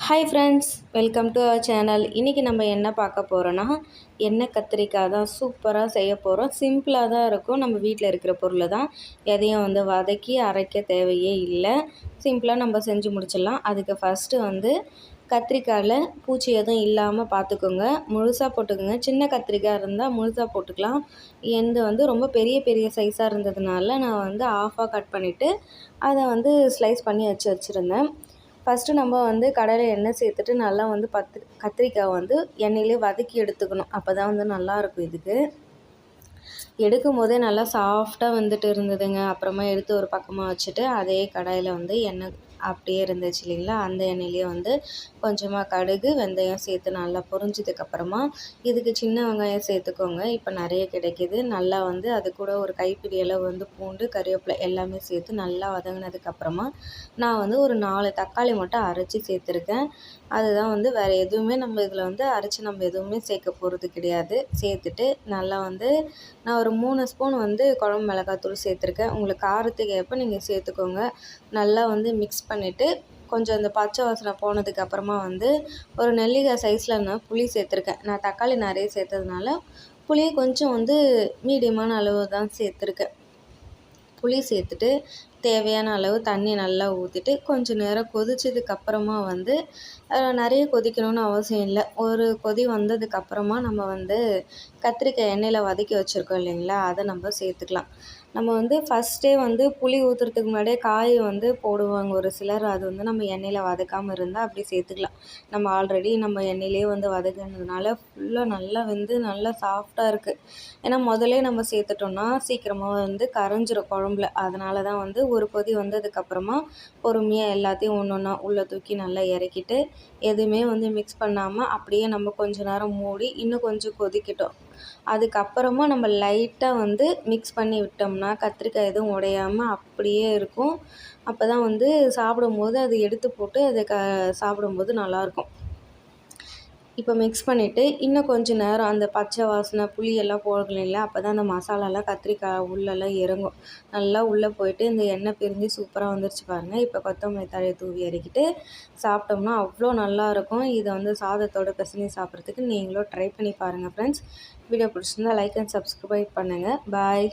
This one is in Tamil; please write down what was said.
Hi friends, welcome to our channel. இன்றைக்கி நம்ம என்ன பார்க்க போகிறோன்னா, எண்ணெய் கத்திரிக்காய் தான் சூப்பராக செய்ய போகிறோம். சிம்பிளாக தான் இருக்கும். நம்ம வீட்டில் இருக்கிற பொருள் தான். எதையும் வதக்கி அரைக்க தேவையே இல்லை. சிம்பிளாக நம்ம செஞ்சு முடிச்சிடலாம். அதுக்கு ஃபஸ்ட்டு கத்திரிக்காயில் பூச்சி எதுவும் இல்லாமல் பார்த்துக்கோங்க. முழுசாக போட்டுக்கோங்க. சின்ன கத்திரிக்காய் இருந்தால் முழுசாக போட்டுக்கலாம். ரொம்ப பெரிய பெரிய சைஸாக இருந்ததுனால நான் ஆஃபாக கட் பண்ணிவிட்டு அதை ஸ்லைஸ் பண்ணி வச்சுருந்தேன். ஃபஸ்ட்டு நம்ம கடாயில் எண்ணெய் சேர்த்துட்டு நல்லா கத்திரிக்காய் எண்ணெயிலே வதக்கி எடுத்துக்கணும். அப்போ தான் நல்லாயிருக்கும். இதுக்கு எடுக்கும் போதே நல்லா சாஃப்டாக இருந்ததுங்க. அப்புறமா எடுத்து ஒரு பக்கமாக வச்சுட்டு அதே கடாயில் எண்ணெய் அப்படியே இருந்துச்சு இல்லைங்களா, அந்த எண்ணெயிலே கொஞ்சமாக கடுகு வெந்தயம் சேர்த்து நல்லா பொரிஞ்சதுக்கப்புறமா இதுக்கு சின்ன வெங்காயம் சேர்த்துக்கோங்க. இப்போ நிறைய கிடைக்கிது. நல்லா அது கூட ஒரு கைப்பிடி அளவு பூண்டு கறிவேப்பிலை எல்லாமே சேர்த்து நல்லா வதங்கினதுக்கப்புறமா நான் ஒரு 4 தக்காளி மட்டும் அரைச்சி சேர்த்துருக்கேன். அதுதான் வேறு எதுவுமே நம்ம இதில் அரைச்சி நம்ம எதுவுமே சேர்க்க போகிறது கிடையாது. சேர்த்துட்டு நல்லா நான் ஒரு 3 ஸ்பூன் குழம்பு மிளகாத்தூள் சேர்த்துருக்கேன். உங்களுக்கு காரத்துக்கு ஏற்ப நீங்கள் சேர்த்துக்கோங்க. நல்லா மிக்ஸ் பண்ணிவிட்டு கொஞ்சம் அந்த பச்சை வாசனை போனதுக்கப்புறமா ஒரு நெல்லிக்காய் சைஸில் நான் புளி சேர்த்துருக்கேன். நான் தக்காளி நிறைய சேர்த்ததுனால புளியை கொஞ்சம் மீடியமான அளவு தான் சேர்த்துருக்கேன். புளி சேர்த்துட்டு தேவையான அளவு தண்ணி நல்லா ஊற்றிட்டு கொஞ்சம் நேரம் கொதிச்சதுக்கப்புறமா நிறைய கொதிக்கணும்னு அவசியம் இல்லை. ஒரு கொதி வந்ததுக்கப்புறமா நம்ம கத்திரிக்காய் எண்ணெயில் வதக்கி வச்சுருக்கோம் இல்லைங்களா, அதை நம்ம சேர்த்துக்கலாம். நம்ம ஃபஸ்ட்டே புளி ஊற்றுறதுக்கு முன்னாடியே காய் போடுவாங்க ஒரு சிலர். அது நம்ம எண்ணெயில் வதக்காமல் இருந்தால் அப்படி சேர்த்துக்கலாம். நம்ம ஆல்ரெடி நம்ம எண்ணெயிலே வதக்கினதுனால ஃபுல்லாக நல்லா நல்லா சாஃப்டாக இருக்குது. ஏன்னா முதல்லே நம்ம சேர்த்துட்டோம்னா சீக்கிரமாக கரைஞ்சிரும் குழம்புல. அதனால தான் ஒரு கொதி வந்ததுக்கப்புறமா பொறுமையாக எல்லாத்தையும் ஒன்று ஒன்றா உள்ளே தூக்கி நல்லா இறக்கிட்டு எதுவுமே மிக்ஸ் பண்ணாமல் அப்படியே நம்ம கொஞ்சம் நேரம் மூடி இன்னும் கொஞ்சம் கொதிக்கட்டும். அதுக்கப்புறமா நம்ம லைட்டாக மிக்ஸ் பண்ணி விட்டோம்னா கத்திரிக்காய் எதுவும் உடையாமல் அப்படியே இருக்கும். அப்போ தான் சாப்பிடும்போது அது எடுத்து போட்டு அதை சாப்பிடும்போது நல்லாயிருக்கும். இப்போ மிக்ஸ் பண்ணிவிட்டு இன்னும் கொஞ்சம் நேரம் அந்த பச்சை வாசனை புளியெல்லாம் போகலைங்களா, அப்போ தான் அந்த மசாலாலாம் கத்திரிக்காய் உள்ளெல்லாம் இறங்கும். நல்லா உள்ளே போயிட்டு இந்த எண்ணெய் பிரிஞ்சு சூப்பராக வந்துருச்சு பாருங்கள். இப்போ கொத்தமல்லி தழையை தூவி இறக்கிட்டு சாப்பிட்டோம்னா அவ்வளோ நல்லாயிருக்கும். இதை சாதத்தோடு பிசைஞ்சு சாப்பிட்றதுக்கு நீங்களும் ட்ரை பண்ணி பாருங்கள் ஃப்ரெண்ட்ஸ். வீடியோ பிடிச்சிருந்தா லைக் அண்ட் சப்ஸ்கிரைப் பண்ணுங்கள். பாய்.